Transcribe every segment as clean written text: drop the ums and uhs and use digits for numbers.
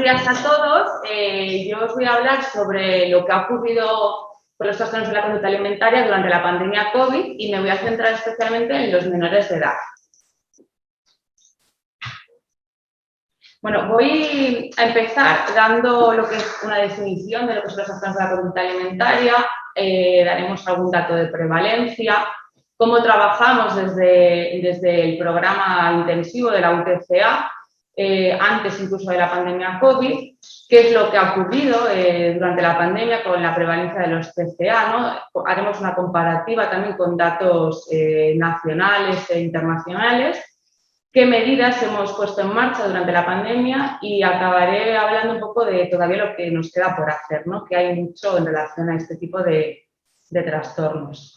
días a todos. Yo os voy a hablar sobre lo que ha ocurrido con los trastornos de la conducta alimentaria durante la pandemia COVID y me voy a centrar especialmente en los menores de edad. Bueno, voy a empezar dando lo que es una definición de lo que son los trastornos de la conducta alimentaria, daremos algún dato de prevalencia, cómo trabajamos desde el programa intensivo de la UTCA, antes incluso de la pandemia COVID, qué es lo que ha ocurrido durante la pandemia con la prevalencia de los TCA, ¿no? Haremos una comparativa también con datos nacionales e internacionales, qué medidas hemos puesto en marcha durante la pandemia y acabaré hablando un poco de todavía lo que nos queda por hacer, ¿no? Que hay mucho en relación a este tipo de trastornos.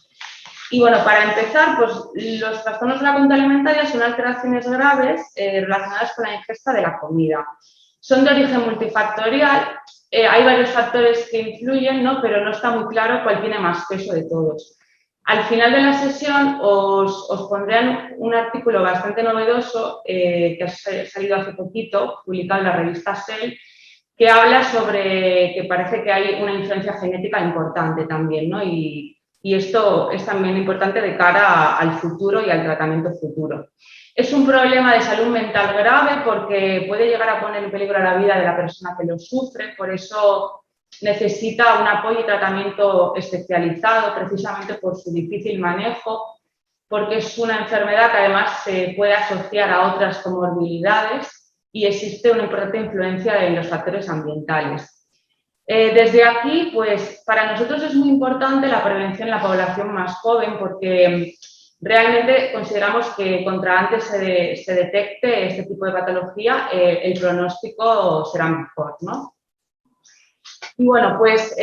Y bueno, para empezar, pues los trastornos de la conducta alimentaria son alteraciones graves relacionadas con la ingesta de la comida. Son de origen multifactorial, hay varios factores que influyen, ¿no? Pero no está muy claro cuál tiene más peso de todos. Al final de la sesión os pondré un artículo bastante novedoso que ha salido hace poquito, publicado en la revista Cell, que habla sobre que parece que hay una influencia genética importante también, ¿no? Y esto es también importante de cara al futuro y al tratamiento futuro. Es un problema de salud mental grave porque puede llegar a poner en peligro la vida de la persona que lo sufre, por eso necesita un apoyo y tratamiento especializado precisamente por su difícil manejo, porque es una enfermedad que además se puede asociar a otras comorbilidades y existe una importante influencia en los factores ambientales. Desde aquí, pues para nosotros es muy importante la prevención en la población más joven porque realmente consideramos que contra antes se detecte este tipo de patología, el pronóstico será mejor, ¿no? Y bueno, pues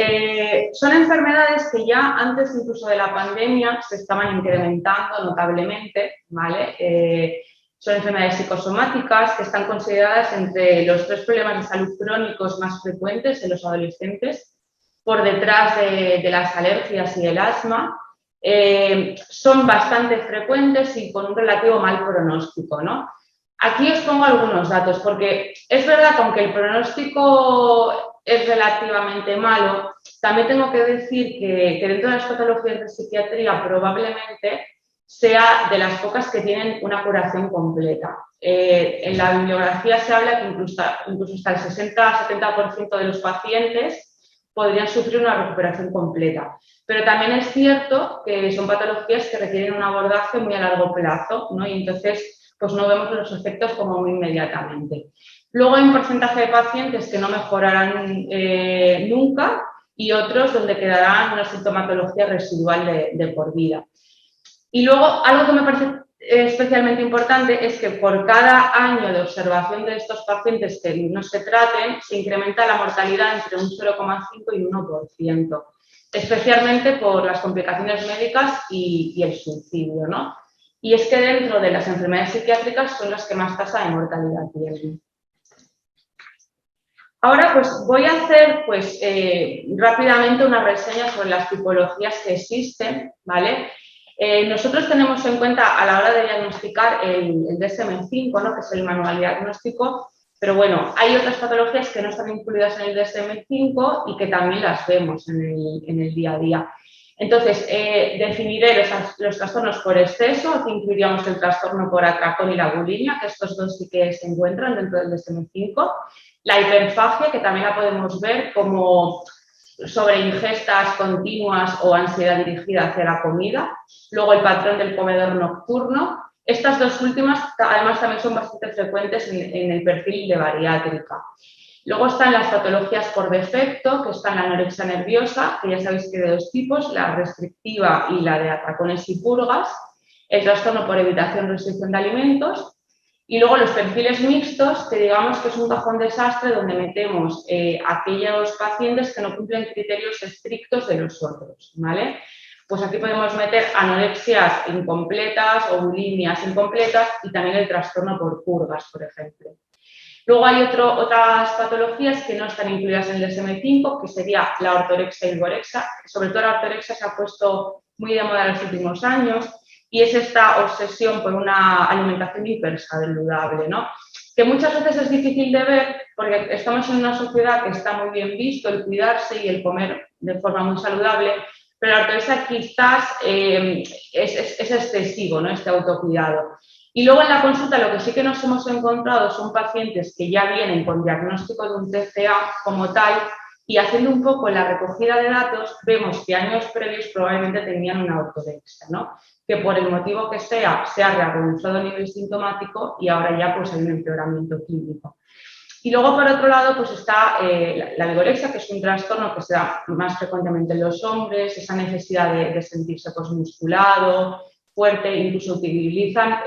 son enfermedades que ya antes incluso de la pandemia se estaban incrementando notablemente, ¿vale? Son enfermedades psicosomáticas que están consideradas entre los 3 problemas de salud crónicos más frecuentes en los adolescentes, por detrás de las alergias y el asma. Son bastante frecuentes y con un relativo mal pronóstico, ¿no? Aquí os pongo algunos datos, porque es verdad que aunque el pronóstico es relativamente malo, también tengo que decir que dentro de las patologías de psiquiatría probablemente sea de las pocas que tienen una curación completa. En la bibliografía se habla que incluso hasta el 60-70% de los pacientes podrían sufrir una recuperación completa. Pero también es cierto que son patologías que requieren un abordaje muy a largo plazo, ¿no? Y entonces pues no vemos los efectos como muy inmediatamente. Luego hay un porcentaje de pacientes que no mejorarán nunca y otros donde quedarán una sintomatología residual de por vida. Y luego, algo que me parece especialmente importante es que por cada año de observación de estos pacientes que no se traten, se incrementa la mortalidad entre un 0,5 y un 1%, especialmente por las complicaciones médicas y el suicidio, ¿no? Y es que dentro de las enfermedades psiquiátricas son las que más tasa de mortalidad tienen. Ahora pues voy a hacer pues, rápidamente una reseña sobre las tipologías que existen, ¿vale? Nosotros tenemos en cuenta a la hora de diagnosticar el DSM-5, ¿no? Que es el manual diagnóstico, pero bueno, hay otras patologías que no están incluidas en el DSM-5 y que también las vemos en el día a día. Entonces, definiré los trastornos por exceso, aquí incluiríamos el trastorno por atracón y la bulimia, que estos dos sí que se encuentran dentro del DSM-5. La hiperfagia, que también la podemos ver como sobre ingestas continuas o ansiedad dirigida hacia la comida. Luego el patrón del comedor nocturno. Estas dos últimas además también son bastante frecuentes en el perfil de bariátrica. Luego están las patologías por defecto, que están la anorexia nerviosa, que ya sabéis que hay de 2 tipos, la restrictiva y la de atracones y purgas, el trastorno por evitación restricción de alimentos, y luego los perfiles mixtos, que digamos que es un cajón desastre donde metemos aquellos pacientes que no cumplen criterios estrictos de los otros, ¿vale? Pues aquí podemos meter anorexias incompletas o bulimias incompletas y también el trastorno por purgas, por ejemplo. Luego hay otras patologías que no están incluidas en el DSM-5, que sería la ortorexia y vigorexia. Sobre todo la ortorexia se ha puesto muy de moda en los últimos años y es esta obsesión por una alimentación hipersaludable, ¿no? que muchas veces es difícil de ver porque estamos en una sociedad que está muy bien visto el cuidarse y el comer de forma muy saludable, pero la ortodoxia quizás es excesivo, ¿no? Este autocuidado. Y luego en la consulta lo que sí que nos hemos encontrado son pacientes que ya vienen con diagnóstico de un TCA como tal y haciendo un poco la recogida de datos vemos que años previos probablemente tenían una ortodoxia, ¿no? Que por el motivo que sea se ha reagudizado a nivel sintomático y ahora ya pues hay un empeoramiento clínico. Y luego, por otro lado, pues está la vigorexia, que es un trastorno que se da más frecuentemente en los hombres, esa necesidad de sentirse pues, musculado, fuerte, incluso utilizan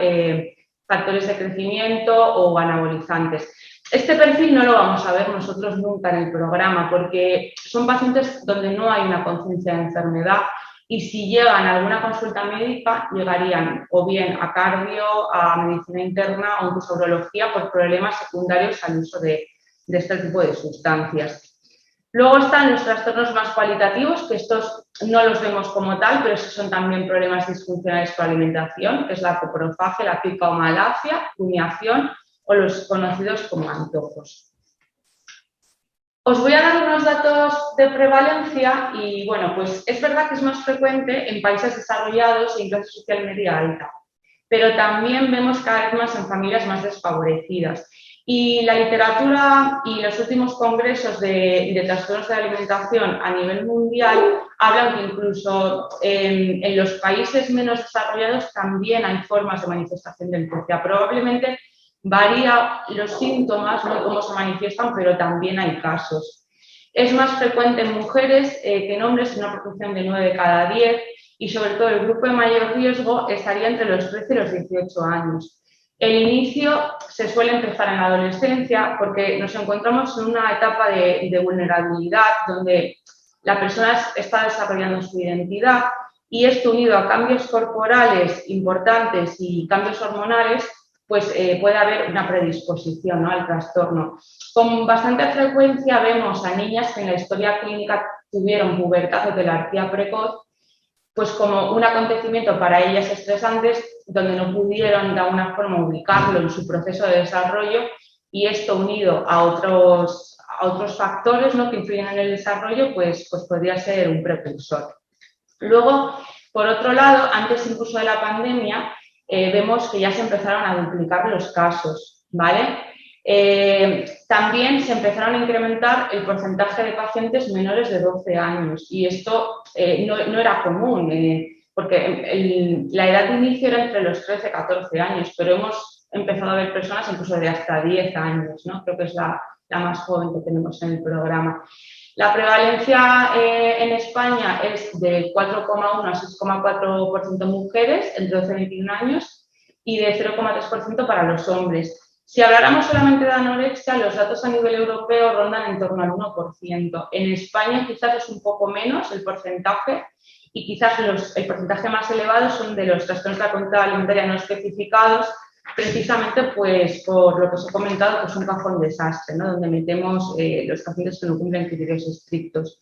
factores de crecimiento o anabolizantes. Este perfil no lo vamos a ver nosotros nunca en el programa porque son pacientes donde no hay una conciencia de enfermedad y si llegan a alguna consulta médica llegarían o bien a cardio, a medicina interna o incluso a urología por problemas secundarios al uso de este tipo de sustancias. Luego están los trastornos más cualitativos, que estos no los vemos como tal, pero estos son también problemas disfuncionales por alimentación, que es la coprofagia, la picomalacia, cuneación o los conocidos como antojos. Os voy a dar unos datos de prevalencia y, bueno, pues es verdad que es más frecuente en países desarrollados y en clase social media alta, pero también vemos cada vez más en familias más desfavorecidas. Y la literatura y los últimos congresos de trastornos de alimentación a nivel mundial hablan que incluso en los países menos desarrollados también hay formas de manifestación del TCA. Probablemente varía los síntomas, ¿no? Cómo se manifiestan, pero también hay casos. Es más frecuente en mujeres que en hombres, en una proporción de 9 de cada 10, y sobre todo el grupo de mayor riesgo estaría entre los 13 y los 18 años. El inicio se suele empezar en la adolescencia porque nos encontramos en una etapa de vulnerabilidad donde la persona está desarrollando su identidad y esto unido a cambios corporales importantes y cambios hormonales pues puede haber una predisposición, ¿no?, al trastorno. Con bastante frecuencia vemos a niñas que en la historia clínica tuvieron pubertad o telarquía precoz, pues como un acontecimiento para ellas estresantes, donde no pudieron de alguna forma ubicarlo en su proceso de desarrollo y esto unido a otros factores, ¿no?, que influyen en el desarrollo, pues podría ser un precursor. Luego, por otro lado, antes incluso de la pandemia, vemos que ya se empezaron a duplicar los casos, ¿vale? También se empezaron a incrementar el porcentaje de pacientes menores de 12 años y esto no era común porque la edad de inicio era entre los 13 y 14 años, pero hemos empezado a ver personas incluso de hasta 10 años, ¿no? Creo que es la más joven que tenemos en el programa. La prevalencia en España es de 4,1 a 6,4% mujeres entre 12 y 21 años y de 0,3% para los hombres. Si habláramos solamente de anorexia, los datos a nivel europeo rondan en torno al 1%. En España quizás es un poco menos el porcentaje y quizás el porcentaje más elevado son de los trastornos de la conducta alimentaria no especificados, precisamente pues por lo que os he comentado, pues un cajón desastre, ¿no?, donde metemos los pacientes que no cumplen criterios estrictos.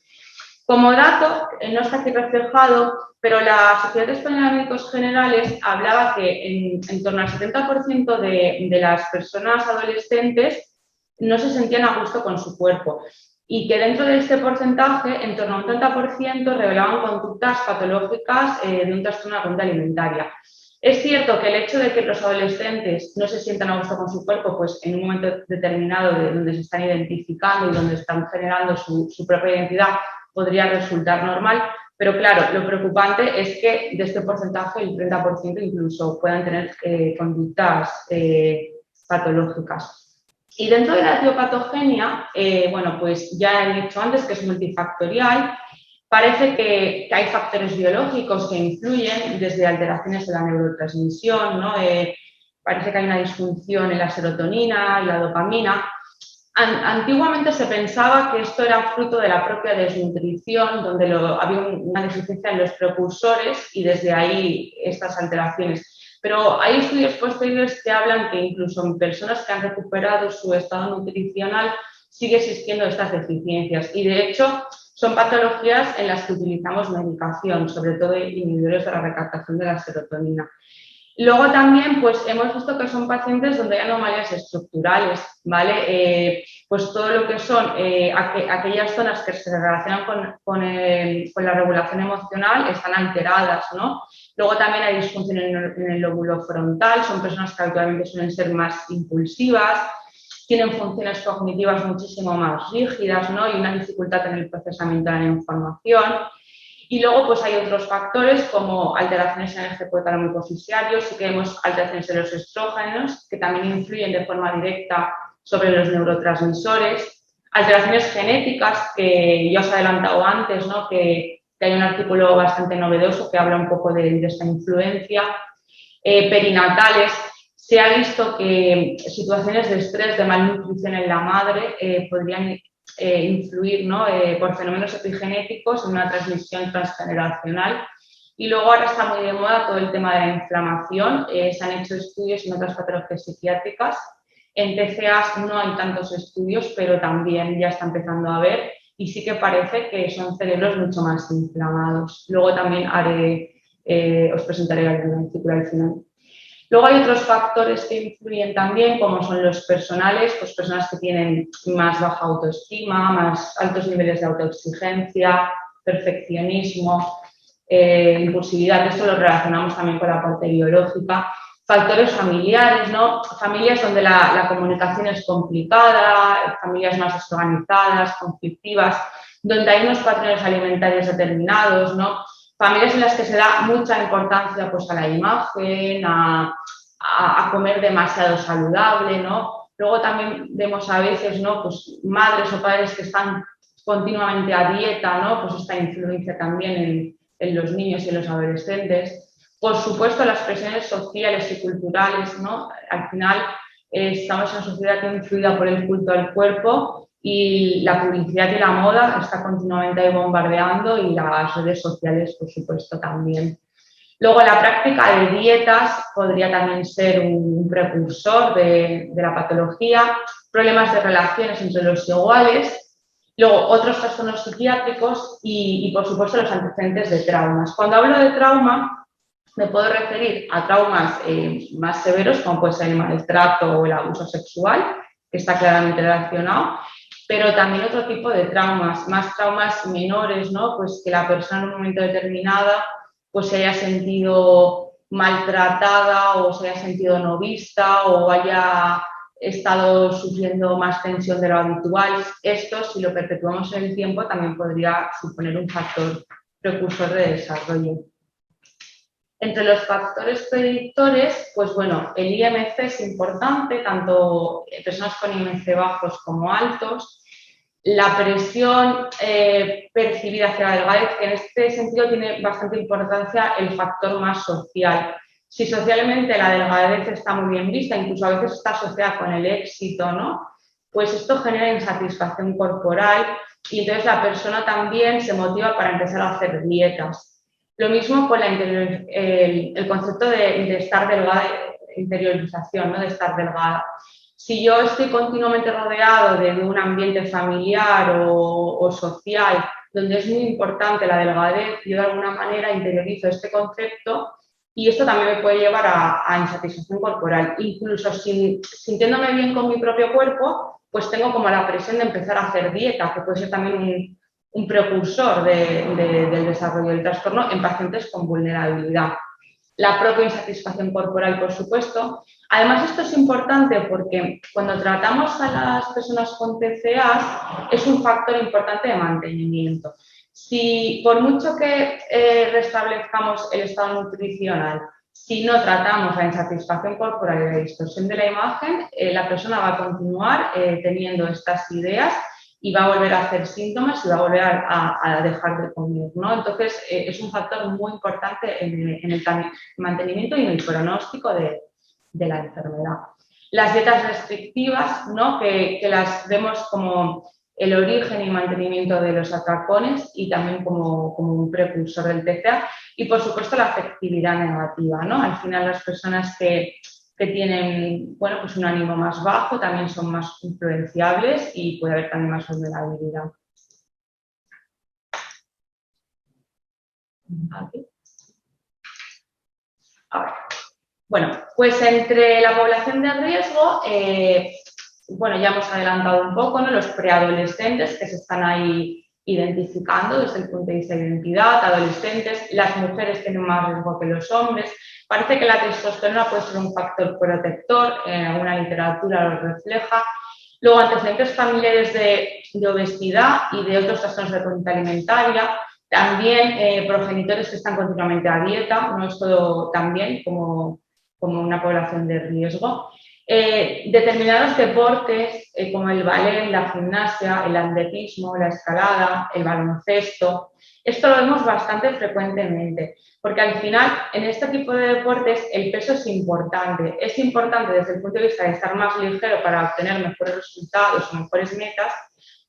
Como dato, no está aquí reflejado, pero la Sociedad Española de Médicos Generales hablaba que en torno al 70% de las personas adolescentes no se sentían a gusto con su cuerpo y que dentro de este porcentaje, en torno a un 30% revelaban conductas patológicas de un trastorno de la conducta alimentaria. Es cierto que el hecho de que los adolescentes no se sientan a gusto con su cuerpo, pues en un momento determinado de donde se están identificando y donde están generando su propia identidad, podría resultar normal, pero claro, lo preocupante es que de este porcentaje el 30% incluso puedan tener conductas patológicas. Y dentro de la etiopatogenia, bueno, pues ya he dicho antes que es multifactorial. Parece que hay factores biológicos que influyen, desde alteraciones de la neurotransmisión, ¿no? Parece que hay una disfunción en la serotonina y la dopamina. Antiguamente se pensaba que esto era fruto de la propia desnutrición, donde había una deficiencia en los precursores y desde ahí estas alteraciones. Pero hay estudios posteriores que hablan que incluso en personas que han recuperado su estado nutricional sigue existiendo estas deficiencias y de hecho son patologías en las que utilizamos medicación, sobre todo inhibidores de la recaptación de la serotonina. Luego también, pues hemos visto que son pacientes donde hay anomalías estructurales, ¿vale? Pues todo lo que son aquellas zonas que se relacionan con la regulación emocional están alteradas, ¿no? Luego también hay disfunción en el lóbulo frontal, son personas que habitualmente suelen ser más impulsivas, tienen funciones cognitivas muchísimo más rígidas, ¿no? Y una dificultad en el procesamiento de la información. Y luego pues hay otros factores como alteraciones en el eje hipotálamo hipoficiario, sí que vemos alteraciones en los estrógenos que también influyen de forma directa sobre los neurotransmisores, alteraciones genéticas que ya os he adelantado antes, ¿no? que hay un artículo bastante novedoso que habla un poco de esta influencia, perinatales. Se ha visto que situaciones de estrés, de malnutrición en la madre podrían influir, ¿no? Por fenómenos epigenéticos en una transmisión transgeneracional. Y luego ahora está muy de moda todo el tema de la inflamación. Se han hecho estudios en otras patologías psiquiátricas. En TCAs no hay tantos estudios, pero también ya está empezando a haber. Y sí que parece que son cerebros mucho más inflamados. Luego también os presentaré algún artículo al final. Luego hay otros factores que influyen también, como son los personales, pues personas que tienen más baja autoestima, más altos niveles de autoexigencia, perfeccionismo, impulsividad, esto lo relacionamos también con la parte biológica. Factores familiares, ¿no? Familias donde la comunicación es complicada, familias más desorganizadas, conflictivas, donde hay unos patrones alimentarios determinados, ¿no? Familias en las que se da mucha importancia pues, a la imagen, a comer demasiado saludable, ¿no? Luego también vemos a veces, ¿no? Pues madres o padres que están continuamente a dieta, ¿no? Pues esta influencia también en los niños y en los adolescentes. Por supuesto, las presiones sociales y culturales, ¿no? Al final estamos en una sociedad influida por el culto al cuerpo y la publicidad y la moda está continuamente ahí bombardeando y las redes sociales, por supuesto, también. Luego, la práctica de dietas podría también ser un precursor de la patología, problemas de relaciones entre los iguales, luego otros trastornos psiquiátricos y, por supuesto, los antecedentes de traumas. Cuando hablo de trauma, me puedo referir a traumas más severos, como puede ser el maltrato o el abuso sexual, que está claramente relacionado, pero también otro tipo de traumas, más traumas menores, ¿no? Pues que la persona en un momento determinado pues se haya sentido maltratada o se haya sentido no vista o haya estado sufriendo más tensión de lo habitual. Esto, si lo perpetuamos en el tiempo, también podría suponer un factor precursor de desarrollo. Entre los factores predictores, pues bueno, el IMC es importante, tanto en personas con IMC bajos como altos. La presión percibida hacia la delgadez, que en este sentido tiene bastante importancia el factor más social. Si socialmente la delgadez está muy bien vista, incluso a veces está asociada con el éxito, ¿no? Pues esto genera insatisfacción corporal y entonces la persona también se motiva para empezar a hacer dietas. Lo mismo con el concepto de estar delgada, interiorización, ¿no? De estar delgada. Si yo estoy continuamente rodeado de un ambiente familiar o social donde es muy importante la delgadez, yo de alguna manera interiorizo este concepto y esto también me puede llevar a insatisfacción corporal. Incluso sintiéndome bien con mi propio cuerpo, pues tengo como la presión de empezar a hacer dieta, que puede ser también un precursor del desarrollo del trastorno en pacientes con vulnerabilidad. La propia insatisfacción corporal, por supuesto. Además, esto es importante porque cuando tratamos a las personas con TCA es un factor importante de mantenimiento. Si por mucho que restablezcamos el estado nutricional, si no tratamos la insatisfacción corporal y la distorsión de la imagen, la persona va a continuar teniendo estas ideas y va a volver a hacer síntomas y va a volver a dejar de comer, ¿no? Entonces, es un factor muy importante en el mantenimiento y en el pronóstico de la enfermedad. Las dietas restrictivas, ¿no? que las vemos como el origen y mantenimiento de los atracones y también como un precursor del TCA y, por supuesto, la afectividad negativa, ¿no? Al final, las personas que tienen, bueno, pues un ánimo más bajo también son más influenciables y puede haber también más vulnerabilidad. Aquí. Ahora, Bueno, pues entre la población de riesgo, bueno, ya hemos adelantado un poco, ¿no? Los preadolescentes que se están ahí identificando desde el punto de vista de identidad, adolescentes, las mujeres tienen más riesgo que los hombres. Parece que la testosterona puede ser un factor protector, en alguna literatura lo refleja. Luego, antecedentes familiares de obesidad y de otros trastornos de conducta alimentaria. También progenitores que están continuamente a dieta, no es todo también como una población de riesgo. Determinados deportes como el ballet, la gimnasia, el atletismo, la escalada, el baloncesto, esto lo vemos bastante frecuentemente, porque al final en este tipo de deportes el peso es importante desde el punto de vista de estar más ligero para obtener mejores resultados o mejores metas,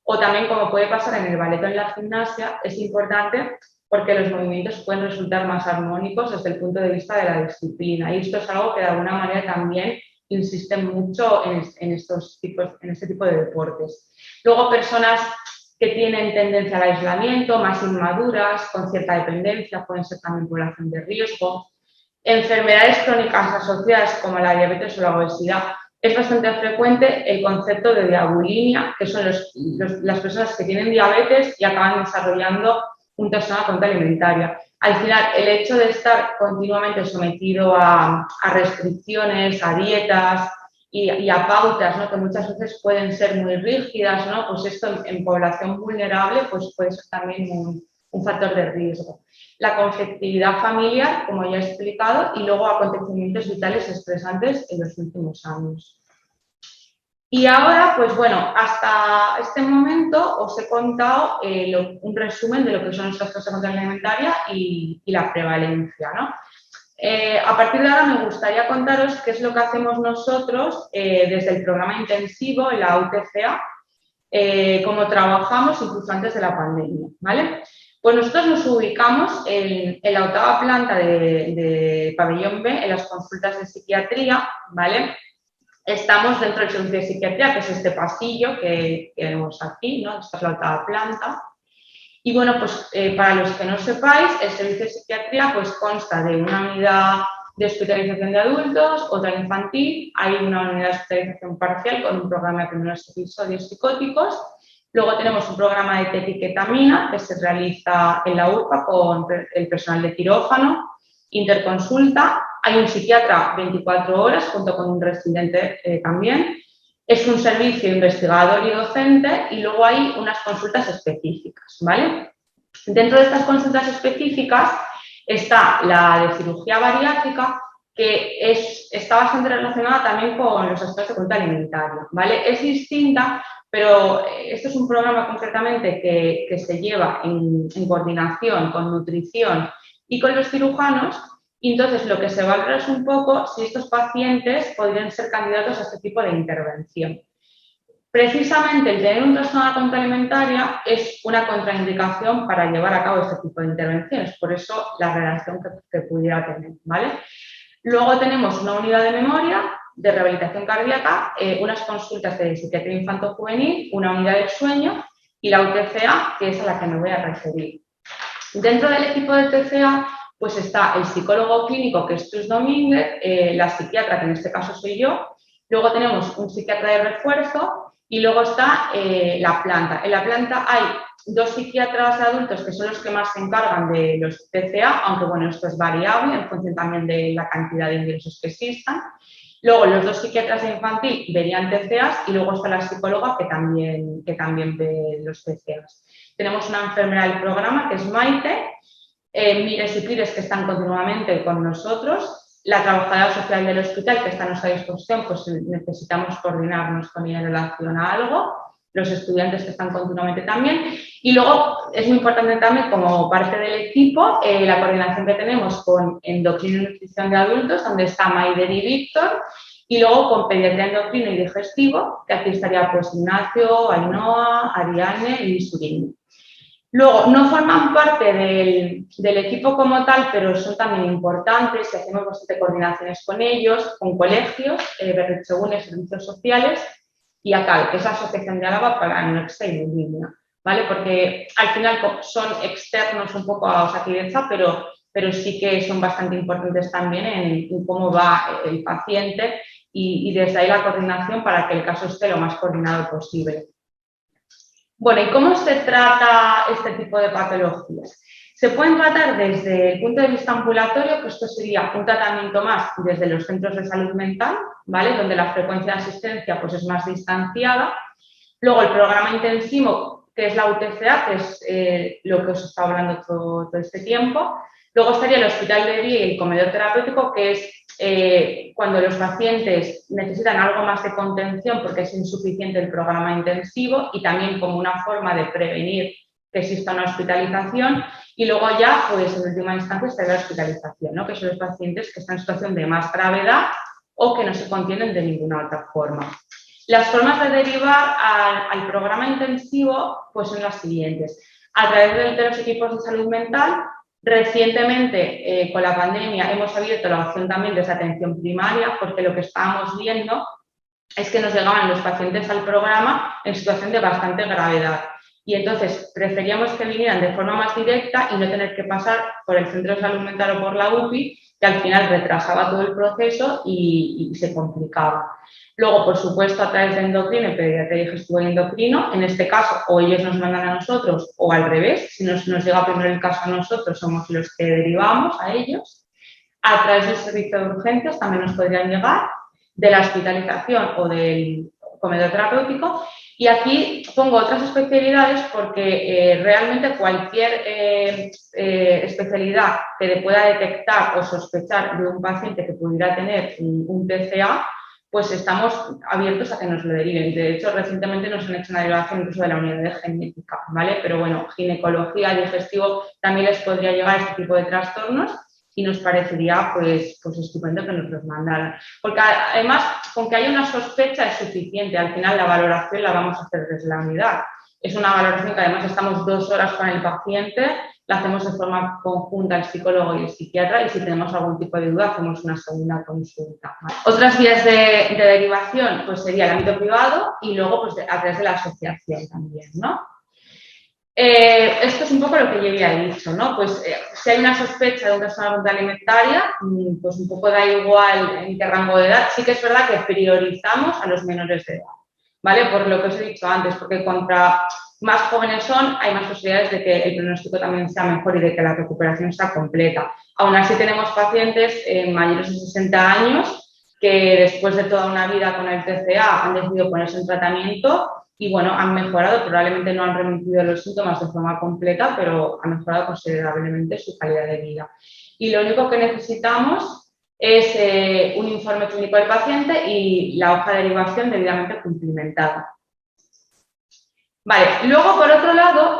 o también como puede pasar en el ballet o en la gimnasia, es importante porque los movimientos pueden resultar más armónicos desde el punto de vista de la disciplina. Y esto es algo que de alguna manera también insiste mucho en este tipo de deportes. Luego, personas que tienen tendencia al aislamiento, más inmaduras, con cierta dependencia, pueden ser también población de riesgo. Enfermedades crónicas asociadas como la diabetes o la obesidad. Es bastante frecuente el concepto de diabulimia, que son las personas que tienen diabetes y acaban desarrollando un trastorno de conducta alimentaria. Al final, el hecho de estar continuamente sometido a restricciones, a dietas y a pautas, ¿no? Que muchas veces pueden ser muy rígidas, ¿no? Pues esto en población vulnerable pues puede ser también un factor de riesgo. La conflictividad familiar, como ya he explicado, y luego acontecimientos vitales estresantes en los últimos años. Y ahora, pues bueno, hasta este momento os he contado un resumen de lo que son los trastornos de conducta alimentaria y la prevalencia, ¿no? A partir de ahora me gustaría contaros qué es lo que hacemos nosotros desde el programa intensivo, la UTCA, cómo trabajamos incluso antes de la pandemia, ¿vale? Pues nosotros nos ubicamos en la octava planta de Pabellón B, en las consultas de psiquiatría, ¿vale? Estamos dentro del servicio de psiquiatría, que es este pasillo que vemos aquí, ¿no? Esta es la octava planta. Y bueno, pues para los que no sepáis, el servicio de psiquiatría pues consta de una unidad de hospitalización de adultos, otra infantil, hay una unidad de hospitalización parcial con un programa de primeros episodios psicóticos. Luego tenemos un programa de tetiquetamina que se realiza en la URPA con el personal de quirófano, interconsulta. Hay un psiquiatra 24 horas junto con un residente también. Es un servicio investigador y docente y luego hay unas consultas específicas, ¿vale? Dentro de estas consultas específicas está la de cirugía bariátrica, que está bastante relacionada también con los aspectos de conducta alimentaria, ¿vale? Es distinta, pero este es un programa concretamente que se lleva en coordinación con nutrición y con los cirujanos. Y entonces lo que se valora es un poco si estos pacientes podrían ser candidatos a este tipo de intervención. Precisamente el tener un trastorno de conducta alimentaria es una contraindicación para llevar a cabo este tipo de intervenciones, por eso la relación que pudiera tener, ¿vale? Luego tenemos una unidad de memoria, de rehabilitación cardíaca, unas consultas de psiquiatría infanto-juvenil, una unidad del sueño y la UTCA, que es a la que me voy a referir. Dentro del equipo de TCA pues está el psicólogo clínico, que es Chus Domínguez, la psiquiatra, que en este caso soy yo, luego tenemos un psiquiatra de refuerzo y luego está la planta. En la planta hay 2 psiquiatras de adultos que son los que más se encargan de los TCA, aunque bueno, esto es variable en función también de la cantidad de ingresos que existan. Luego los 2 psiquiatras de infantil verían TCAs y luego está la psicóloga que también ve los TCAs. Tenemos una enfermera del programa que es Maite, Mires y Pires que están continuamente con nosotros, la trabajadora social del hospital que está a nuestra disposición, pues si necesitamos coordinarnos con ella en relación a algo, los estudiantes que están continuamente también. Y luego es muy importante también como parte del equipo la coordinación que tenemos con endocrino y nutrición de adultos, donde está Maider y Víctor, y luego con pediatría endocrino y digestivo, que aquí estaría pues Ignacio, Ainhoa, Ariane y Surini. Luego, no forman parte del equipo como tal, pero son también importantes y hacemos bastante coordinaciones con ellos, con colegios, Berritzegunes, servicios sociales y ACAL, que es la Asociación de Álava para la Anorexia y Bulimia, ¿vale? Porque al final son externos un poco a Osakidetza, pero pero sí que son bastante importantes también en cómo va el paciente y desde ahí la coordinación para que el caso esté lo más coordinado posible. Bueno, ¿y cómo se trata este tipo de patologías? Se pueden tratar desde el punto de vista ambulatorio, que esto sería un tratamiento más desde los centros de salud mental, ¿vale? Donde la frecuencia de asistencia pues, es más distanciada. Luego el programa intensivo, que es la UTCA, que es lo que os he estado hablando todo este tiempo. Luego estaría el hospital de día y el comedor terapéutico, que es cuando los pacientes necesitan algo más de contención porque es insuficiente el programa intensivo y también como una forma de prevenir que exista una hospitalización. Y luego ya, pues en última instancia, estaría la hospitalización, ¿no? Que son los pacientes que están en situación de más gravedad o que no se contienen de ninguna otra forma. Las formas de derivar al programa intensivo pues son las siguientes. A través de los equipos de salud mental, recientemente con la pandemia hemos abierto la opción también de esa atención primaria porque lo que estábamos viendo es que nos llegaban los pacientes al programa en situación de bastante gravedad. Y entonces preferíamos que vinieran de forma más directa y no tener que pasar por el centro de salud mental o por la UPI, que al final retrasaba todo el proceso y se complicaba. Luego, por supuesto, a través de endocrino, pediatría digestivo y endocrino, en este caso, o ellos nos mandan a nosotros o al revés, si nos llega primero el caso a nosotros, somos los que derivamos a ellos. A través del servicio de urgencias también nos podrían llegar, de la hospitalización o del comedor terapéutico. Y aquí pongo otras especialidades porque realmente cualquier especialidad que pueda detectar o sospechar de un paciente que pudiera tener un TCA, pues estamos abiertos a que nos lo deriven. De hecho, recientemente nos han hecho una derivación incluso de la unidad de genética, ¿vale? Pero bueno, ginecología, digestivo, también les podría llegar este tipo de trastornos y nos parecería pues estupendo que nos los mandaran. Porque además, con que haya una sospecha es suficiente. Al final la valoración la vamos a hacer desde la unidad. Es una valoración que además estamos 2 horas con el paciente, la hacemos de forma conjunta el psicólogo y el psiquiatra y si tenemos algún tipo de duda hacemos una segunda consulta. ¿Vale? Otras vías de derivación pues sería el ámbito privado y luego pues a través de la asociación también, ¿no? Esto es un poco lo que yo había dicho, ¿no? Pues si hay una sospecha de un trastorno alimentaria, pues un poco da igual en qué rango de edad. Sí que es verdad que priorizamos a los menores de edad, ¿vale? Por lo que os he dicho antes, porque contra más jóvenes son, hay más posibilidades de que el pronóstico también sea mejor y de que la recuperación sea completa. Aún así tenemos pacientes mayores de 60 años que después de toda una vida con el TCA han decidido ponerse en tratamiento y bueno, han mejorado, probablemente no han remitido los síntomas de forma completa, pero han mejorado considerablemente su calidad de vida. Y lo único que necesitamos es un informe clínico del paciente y la hoja de derivación debidamente cumplimentada. Vale, luego por otro lado,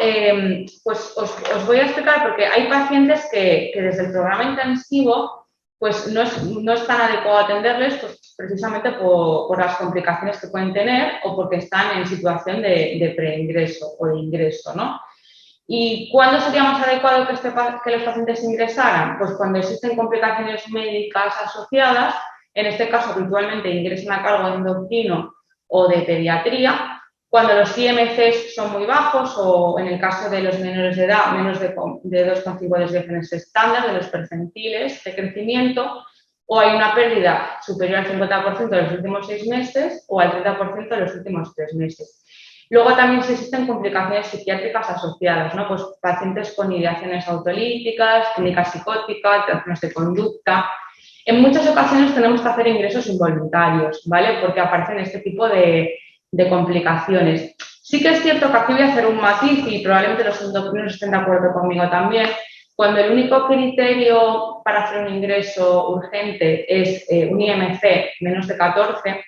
pues os voy a explicar porque hay pacientes que desde el programa intensivo pues no es tan adecuado atenderles pues, precisamente por las complicaciones que pueden tener o porque están en situación de preingreso o de ingreso, ¿no? ¿Y cuándo sería más adecuado que los pacientes ingresaran? Pues cuando existen complicaciones médicas asociadas, en este caso habitualmente ingresan a cargo de endocrino o de pediatría, cuando los IMCs son muy bajos o en el caso de los menores de edad, menos de 2,5 desviaciones estándar de los percentiles de crecimiento, o hay una pérdida superior al 50% de los últimos 6 meses o al 30% de los últimos 3 meses. Luego también si existen complicaciones psiquiátricas asociadas, ¿no? Pues pacientes con ideaciones autolíticas, clínicas psicóticas, trastornos de conducta. En muchas ocasiones tenemos que hacer ingresos involuntarios, ¿vale? Porque aparecen este tipo de complicaciones. Sí que es cierto que aquí voy a hacer un matiz y probablemente los endocrinos estén de acuerdo conmigo también. Cuando el único criterio para hacer un ingreso urgente es un IMC menos de 14,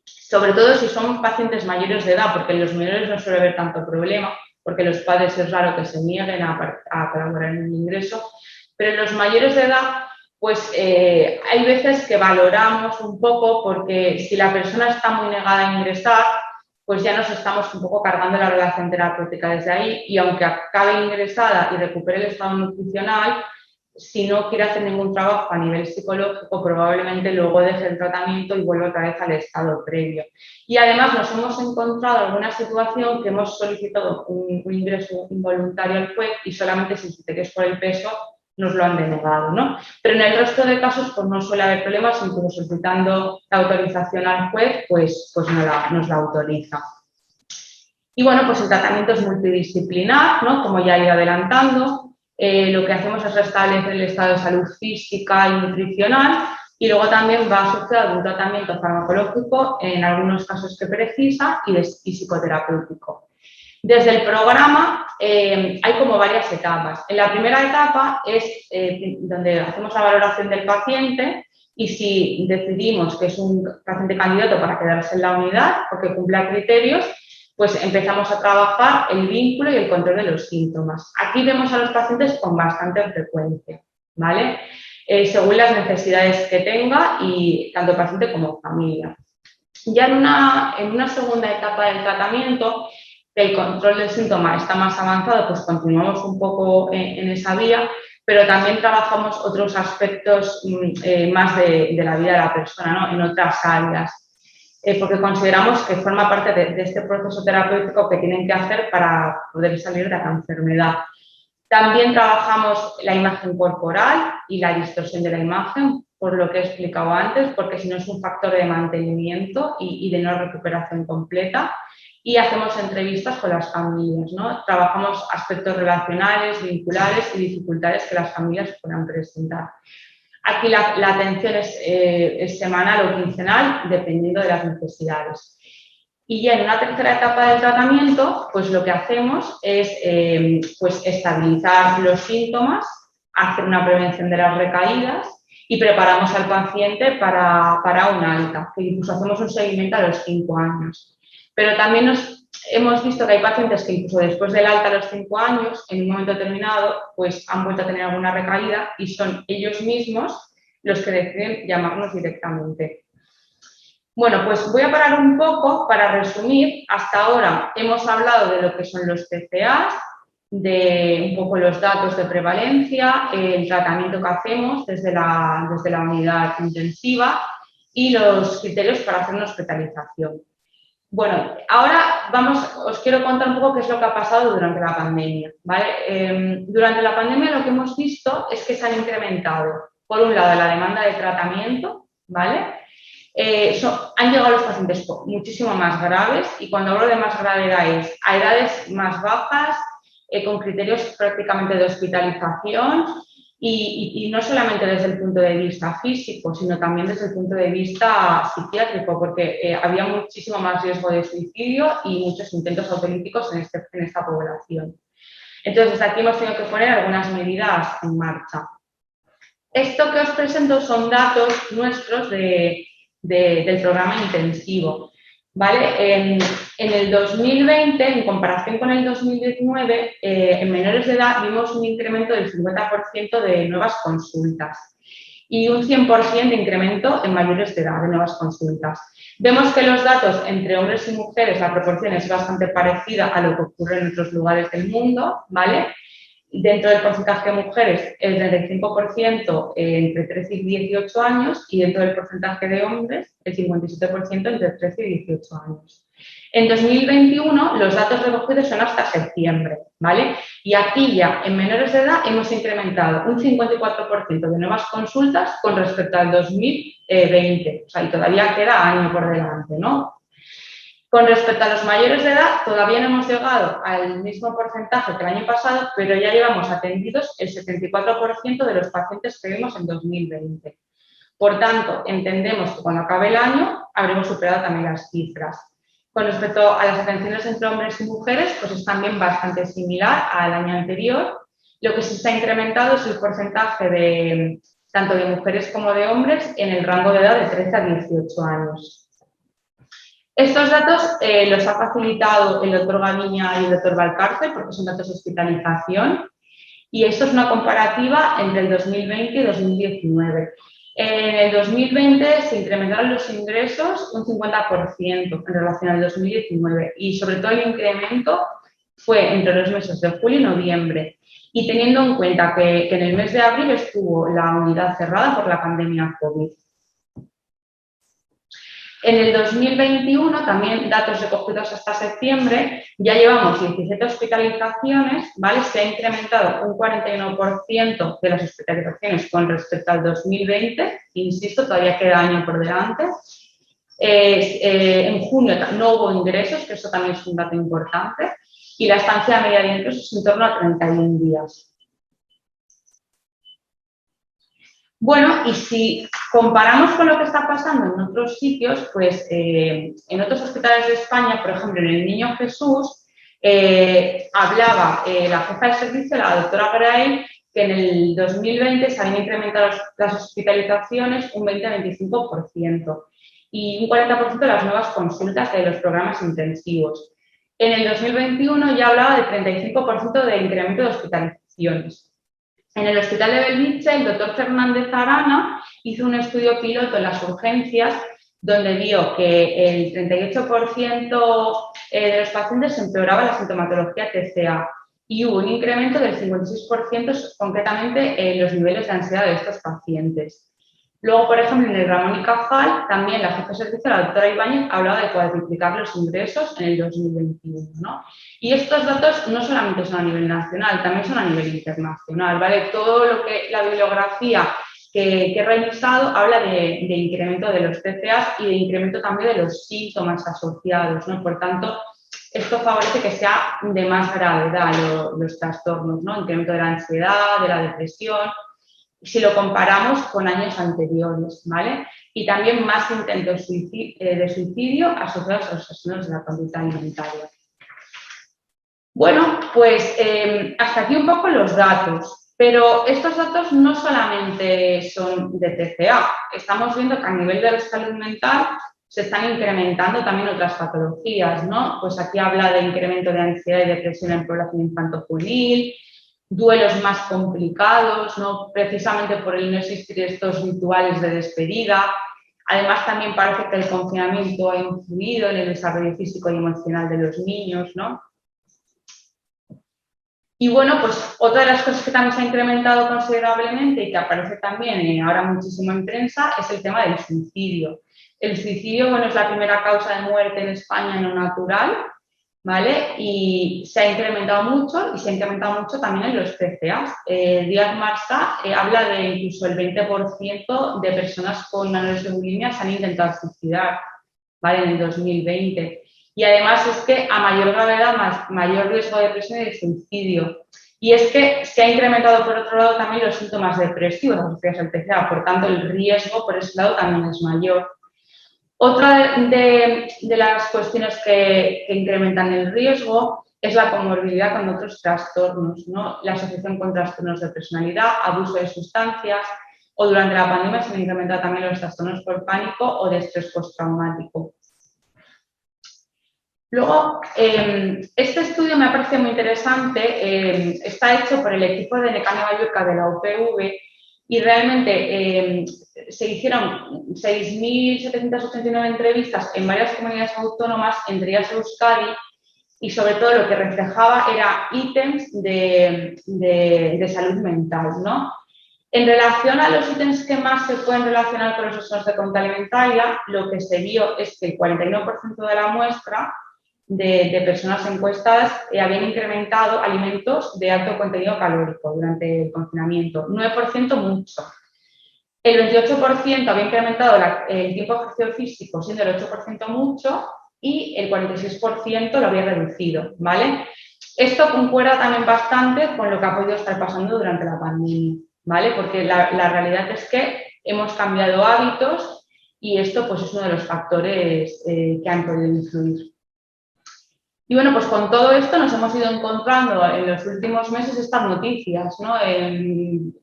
sobre todo si son pacientes mayores de edad, porque en los menores no suele haber tanto problema, porque los padres es raro que se nieguen a colaborar en el ingreso, pero en los mayores de edad pues hay veces que valoramos un poco porque si la persona está muy negada a ingresar, pues ya nos estamos un poco cargando la relación terapéutica desde ahí y aunque acabe ingresada y recupere el estado nutricional, si no quiere hacer ningún trabajo a nivel psicológico, probablemente luego deje el tratamiento y vuelva otra vez al estado previo. Y además nos hemos encontrado alguna situación que hemos solicitado un ingreso involuntario al juez y solamente si se te que es por el peso nos lo han denegado, ¿no? Pero en el resto de casos pues no suele haber problemas, incluso solicitando la autorización al juez, pues nos la autoriza. Y bueno, pues el tratamiento es multidisciplinar, ¿no? Como ya he ido adelantando, lo que hacemos es restablecer el estado de salud física y nutricional y luego también va asociado a un tratamiento farmacológico en algunos casos que precisa y psicoterapéutico. Desde el programa hay como varias etapas. En la primera etapa es donde hacemos la valoración del paciente y si decidimos que es un paciente candidato para quedarse en la unidad porque cumpla criterios, pues empezamos a trabajar el vínculo y el control de los síntomas. Aquí vemos a los pacientes con bastante frecuencia, ¿vale? Según las necesidades que tenga y tanto el paciente como familia. Ya en una segunda etapa del tratamiento, que el control del síntoma está más avanzado, pues continuamos un poco en esa vía, pero también trabajamos otros aspectos más de la vida de la persona, ¿no? En otras áreas. Porque consideramos que forma parte de este proceso terapéutico que tienen que hacer para poder salir de la enfermedad. También trabajamos la imagen corporal y la distorsión de la imagen, por lo que he explicado antes, porque si no es un factor de mantenimiento y de no recuperación completa. Y hacemos entrevistas con las familias, ¿no? Trabajamos aspectos relacionales, vinculares y dificultades que las familias puedan presentar. Aquí la atención es semanal o quincenal, dependiendo de las necesidades. Y ya en una tercera etapa del tratamiento, pues lo que hacemos es pues estabilizar los síntomas, hacer una prevención de las recaídas y preparamos al paciente para un alta, que incluso hacemos un seguimiento a los 5 años. Pero también hemos visto que hay pacientes que incluso después del alta a los 5 años, en un momento determinado, pues han vuelto a tener alguna recaída y son ellos mismos los que deciden llamarnos directamente. Bueno, pues voy a parar un poco para resumir. Hasta ahora hemos hablado de lo que son los TCAs, de un poco los datos de prevalencia, el tratamiento que hacemos desde la unidad intensiva y los criterios para hacer una hospitalización. Bueno, ahora os quiero contar un poco qué es lo que ha pasado durante la pandemia, ¿vale? Durante la pandemia lo que hemos visto es que se han incrementado, por un lado, la demanda de tratamiento, ¿vale? Han llegado los pacientes muchísimo más graves y cuando hablo de más gravedad es a edades más bajas, con criterios prácticamente de hospitalización y no solamente desde el punto de vista físico, sino también desde el punto de vista psiquiátrico, porque había muchísimo más riesgo de suicidio y muchos intentos autolíticos en esta población. Entonces, desde aquí hemos tenido que poner algunas medidas en marcha. Esto que os presento son datos nuestros del programa intensivo, ¿vale? En el 2020, en comparación con el 2019, en menores de edad vimos un incremento del 50% de nuevas consultas y un 100% de incremento en mayores de edad de nuevas consultas. Vemos que los datos entre hombres y mujeres, la proporción es bastante parecida a lo que ocurre en otros lugares del mundo, ¿vale? Dentro del porcentaje de mujeres, el 35% entre 13 y 18 años y dentro del porcentaje de hombres, el 57% entre 13 y 18 años. En 2021, los datos recogidos son hasta septiembre, ¿vale? Y aquí ya, en menores de edad, hemos incrementado un 54% de nuevas consultas con respecto al 2020. O sea, y todavía queda año por delante, ¿no? Con respecto a los mayores de edad, todavía no hemos llegado al mismo porcentaje que el año pasado, pero ya llevamos atendidos el 74% de los pacientes que vimos en 2020. Por tanto, entendemos que cuando acabe el año habremos superado también las cifras. Con respecto a las atenciones entre hombres y mujeres, pues es también bastante similar al año anterior. Lo que sí se ha incrementado es el porcentaje tanto de mujeres como de hombres en el rango de edad de 13 a 18 años. Estos datos los ha facilitado el doctor Gaviña y el doctor Valcarce porque son datos de hospitalización y esto es una comparativa entre el 2020 y 2019. En el 2020 se incrementaron los ingresos un 50% en relación al 2019 y sobre todo el incremento fue entre los meses de julio y noviembre. Y teniendo en cuenta que en el mes de abril estuvo la unidad cerrada por la pandemia COVID. En el 2021, también datos recogidos hasta septiembre, ya llevamos 17 hospitalizaciones, ¿vale? Se ha incrementado un 41% de las hospitalizaciones con respecto al 2020, insisto, todavía queda año por delante. En junio no hubo ingresos, que eso también es un dato importante, y la estancia media de ingresos es en torno a 31 días. Bueno, y si comparamos con lo que está pasando en otros sitios, pues en otros hospitales de España, por ejemplo, en el Niño Jesús, hablaba la jefa de servicio, la doctora Gray, que en el 2020 se habían incrementado las hospitalizaciones un 20-25% y un 40% de las nuevas consultas de los programas intensivos. En el 2021 ya hablaba de 35% de incremento de hospitalizaciones. En el Hospital de Belvitge, el doctor Fernández Arana hizo un estudio piloto en las urgencias donde vio que el 38% de los pacientes empeoraba la sintomatología TCA y hubo un incremento del 56% concretamente en los niveles de ansiedad de estos pacientes. Luego, por ejemplo, en el Ramón y Cajal, también la jefa de servicio, la doctora Ibáñez, hablaba de cuadruplicar los ingresos en el 2021, ¿no? Y estos datos no solamente son a nivel nacional, también son a nivel internacional, ¿vale? Todo lo que la bibliografía que he revisado habla de incremento de los TCAs y de incremento también de los síntomas asociados, ¿no? Por tanto, esto favorece que sea de más gravedad los trastornos, ¿no? Incremento de la ansiedad, de la depresión, si lo comparamos con años anteriores, ¿vale? Y también más intentos de suicidio asociados a los trastornos de la conducta alimentaria. Bueno, pues hasta aquí un poco los datos, pero estos datos no solamente son de TCA, estamos viendo que a nivel de la salud mental se están incrementando también otras patologías, ¿no? Pues aquí habla de incremento de ansiedad y depresión en población infanto-juvenil, duelos más complicados, ¿no? Precisamente por el no existir estos rituales de despedida. Además, también parece que el confinamiento ha influido en el desarrollo físico y emocional de los niños, ¿no? Y bueno, pues otra de las cosas que también se ha incrementado considerablemente y que aparece también ahora muchísimo en prensa es el tema del suicidio. El suicidio, bueno, es la primera causa de muerte en España no natural, ¿vale? Y se ha incrementado mucho y se ha incrementado mucho también en los TCAs. Díaz Marsa habla de incluso el 20% de personas con anorexia y bulimia se han intentado suicidar, ¿vale? En el 2020. Y además es que a mayor gravedad, mayor riesgo de depresión y de suicidio. Y es que se ha incrementado, por otro lado, también los síntomas depresivos asociados al TCA. Por tanto, el riesgo por ese lado también es mayor. Otra de las cuestiones que incrementan el riesgo es la comorbilidad con otros trastornos, ¿no? La asociación con trastornos de personalidad, abuso de sustancias o durante la pandemia se han incrementado también los trastornos por pánico o de estrés postraumático. Luego, este estudio me parece muy interesante, está hecho por el equipo de Nekane Balluerka de la UPV y realmente se hicieron 6.789 entrevistas en varias comunidades autónomas, entre ellas Euskadi, y sobre todo lo que reflejaba era ítems de salud mental, ¿no? En relación a los ítems que más se pueden relacionar con los trastornos de conducta alimentaria, lo que se vio es que el 41% de la muestra de personas encuestadas habían incrementado alimentos de alto contenido calórico durante el confinamiento, 9% mucho. El 28% había incrementado el tiempo de ejercicio físico, siendo el 8% mucho, y el 46% lo había reducido, ¿vale? Esto concuerda también bastante con lo que ha podido estar pasando durante la pandemia, ¿vale? Porque la realidad es que hemos cambiado hábitos y esto pues, es uno de los factores que han podido influir. Y bueno, pues con todo esto nos hemos ido encontrando en los últimos meses estas noticias, ¿no?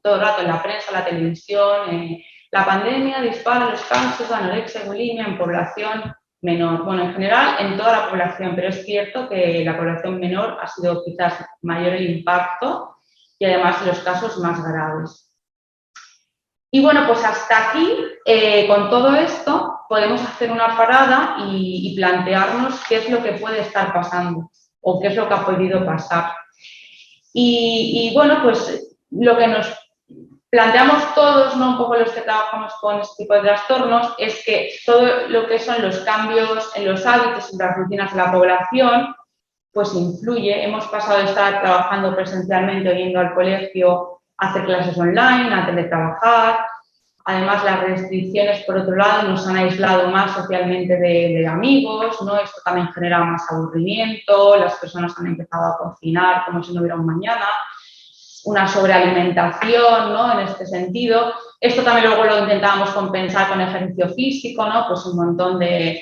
Todo el rato en la prensa, la televisión, la pandemia dispara los casos de anorexia y bulimia en población menor. Bueno, en general en toda la población, pero es cierto que la población menor ha sido quizás mayor el impacto y además los casos más graves. Y bueno, pues hasta aquí, con todo esto, podemos hacer una parada y plantearnos qué es lo que puede estar pasando o qué es lo que ha podido pasar. Y bueno, pues lo que nos planteamos todos, ¿no? Un poco los que trabajamos con este tipo de trastornos, es que todo lo que son los cambios en los hábitos, en las rutinas de la población, pues influye. Hemos pasado de estar trabajando presencialmente o yendo al colegio a hacer clases online, a teletrabajar. Además, las restricciones, por otro lado, nos han aislado más socialmente de amigos, ¿no? Esto también genera más aburrimiento, las personas han empezado a cocinar como si no hubiera un mañana, una sobrealimentación, ¿no? En este sentido. Esto también luego lo intentábamos compensar con ejercicio físico, ¿no? Pues un montón de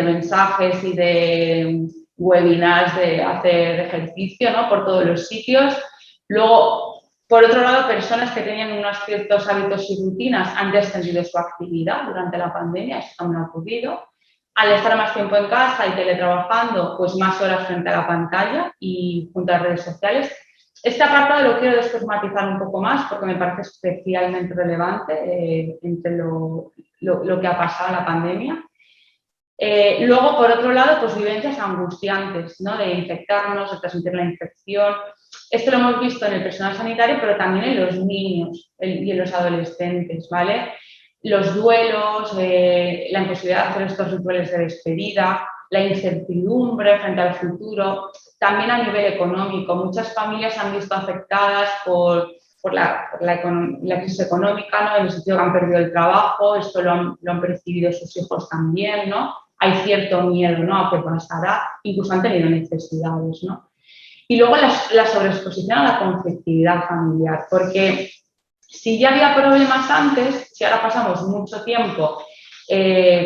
mensajes y de webinars de hacer ejercicio, ¿no? Por todos los sitios. Luego, por otro lado, personas que tenían unos ciertos hábitos y rutinas han descendido su actividad durante la pandemia, esto también ha ocurrido. Al estar más tiempo en casa y teletrabajando, pues más horas frente a la pantalla y junto a las redes sociales. Este apartado lo quiero desformatizar un poco más porque me parece especialmente relevante entre lo que ha pasado en la pandemia. Luego, por otro lado, pues vivencias angustiantes, ¿no? De infectarnos, de transmitir la infección. Esto lo hemos visto en el personal sanitario, pero también en los niños y en los adolescentes, ¿vale? Los duelos, la imposibilidad de hacer estos rituales de despedida, la incertidumbre frente al futuro, también a nivel económico. Muchas familias se han visto afectadas por la crisis económica, ¿no? En el sentido que han perdido el trabajo, esto lo han percibido sus hijos también, ¿no? Hay cierto miedo, ¿no? A qué pasará, incluso han tenido necesidades, ¿no? Y luego la sobreexposición a la conflictividad familiar, porque si ya había problemas antes, si ahora pasamos mucho tiempo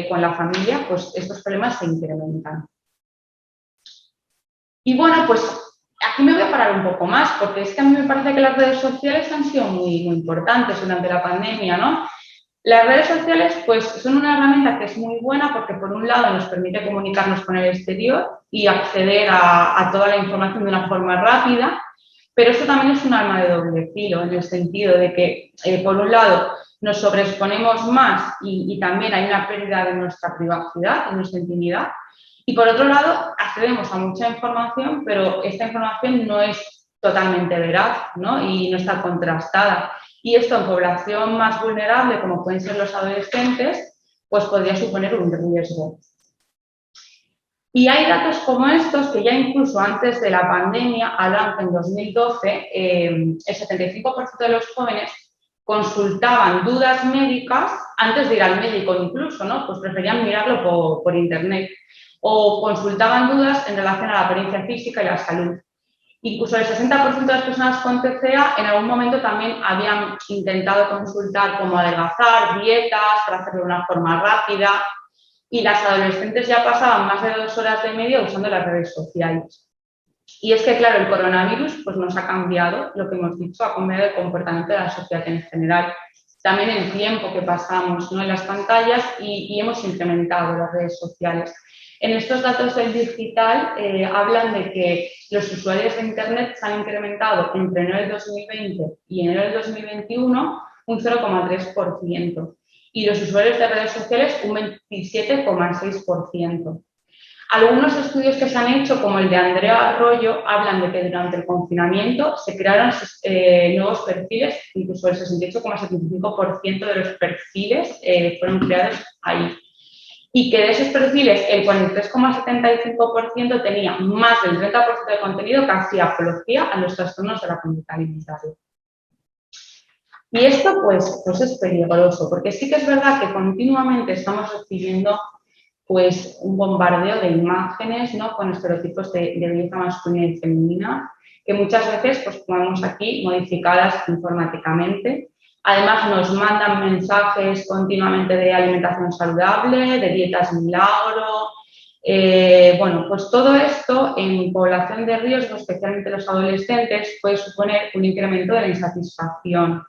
con la familia, pues estos problemas se incrementan. Y bueno, pues aquí me voy a parar un poco más, porque es que a mí me parece que las redes sociales han sido muy, muy importantes durante la pandemia, ¿no? Las redes sociales, pues, son una herramienta que es muy buena porque, por un lado, nos permite comunicarnos con el exterior y acceder a toda la información de una forma rápida, pero esto también es un arma de doble filo, en el sentido de que, por un lado, nos sobreexponemos más y también hay una pérdida de nuestra privacidad, de nuestra intimidad, y por otro lado, accedemos a mucha información, pero esta información no es totalmente veraz, ¿no? Y no está contrastada. Y esto en población más vulnerable, como pueden ser los adolescentes, pues podría suponer un riesgo. Y hay datos como estos que ya incluso antes de la pandemia hablan que en 2012 el 75% de los jóvenes consultaban dudas médicas antes de ir al médico incluso, ¿no? Pues preferían mirarlo por internet. O consultaban dudas en relación a la apariencia física y la salud. Incluso el 60% de las personas con TCA en algún momento también habían intentado consultar cómo adelgazar, dietas, para hacerlo de una forma rápida. Y las adolescentes ya pasaban más de 2 horas de media usando las redes sociales. Y es que, claro, el coronavirus pues, nos ha cambiado, lo que hemos dicho, ha cambiado el comportamiento de la sociedad en general. También el tiempo que pasamos, ¿no? En las pantallas y hemos incrementado las redes sociales. En estos datos del digital hablan de que los usuarios de Internet se han incrementado entre enero del 2020 y enero del 2021 un 0,3% y los usuarios de redes sociales un 27,6%. Algunos estudios que se han hecho, como el de Andrea Arroyo, hablan de que durante el confinamiento se crearon nuevos perfiles, incluso el 68,75% de los perfiles fueron creados ahí. Y que de esos perfiles el 43,75% tenía más del 30% de contenido que hacía apología a los trastornos de la conducta alimentaria. Y esto pues es peligroso, porque sí que es verdad que continuamente estamos recibiendo pues un bombardeo de imágenes, ¿no? Con estereotipos de belleza masculina y femenina, que muchas veces, pues como vemos aquí, modificadas informáticamente. Además, nos mandan mensajes continuamente de alimentación saludable, de dietas milagro. Bueno, pues todo esto en población de riesgo, especialmente los adolescentes, puede suponer un incremento de la insatisfacción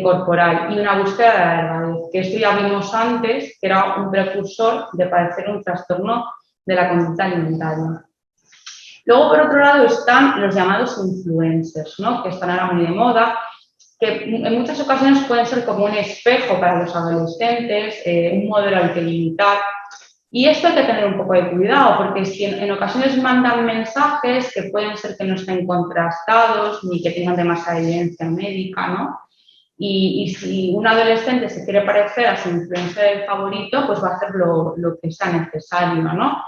corporal y una búsqueda de la delgadez, que esto ya vimos antes, que era un precursor de padecer un trastorno de la conducta alimentaria. Luego, por otro lado, están los llamados influencers, ¿no? Que están ahora muy de moda, que en muchas ocasiones pueden ser como un espejo para los adolescentes, un modelo al que imitar. Y esto hay que tener un poco de cuidado, porque si en ocasiones mandan mensajes que pueden ser que no estén contrastados ni que tengan demasiada evidencia médica, ¿no? Y si un adolescente se quiere parecer a su influencer favorito, pues va a hacer lo que sea necesario, ¿no?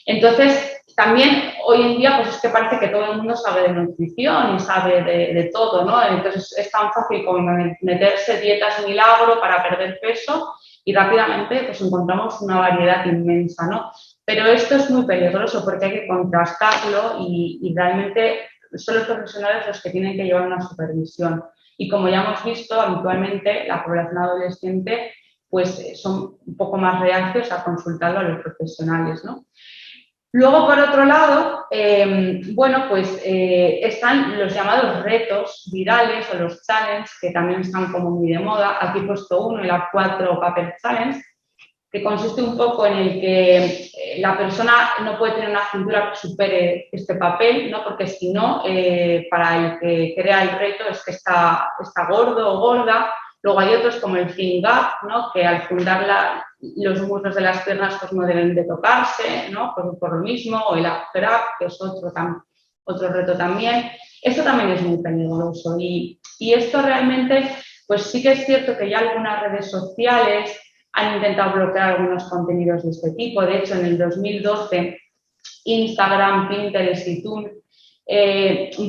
Entonces, también hoy en día, pues es que parece que todo el mundo sabe de nutrición y sabe de todo, ¿no? Entonces, es tan fácil como meterse dietas milagro para perder peso y rápidamente pues encontramos una variedad inmensa, ¿no? Pero esto es muy peligroso porque hay que contrastarlo y realmente son los profesionales los que tienen que llevar una supervisión. Y como ya hemos visto, habitualmente la población adolescente pues son un poco más reacios a consultarlo a los profesionales, ¿no? Luego, por otro lado, bueno, pues están los llamados retos virales o los challenges, que también están como muy de moda. Aquí he puesto uno, el A4 Paper Challenge, que consiste un poco en el que la persona no puede tener una cintura que supere este papel, ¿no? Porque si no, para el que crea el reto es que está gordo o gorda. Luego hay otros como el thin gap, ¿no? Que al fundar los muslos de las piernas pues no deben de tocarse, ¿no? Por lo mismo, o el up grab, que es otro reto también. Esto también es muy peligroso y esto realmente, pues sí que es cierto que ya algunas redes sociales han intentado bloquear algunos contenidos de este tipo. De hecho, en el 2012, Instagram, Pinterest y Tumblr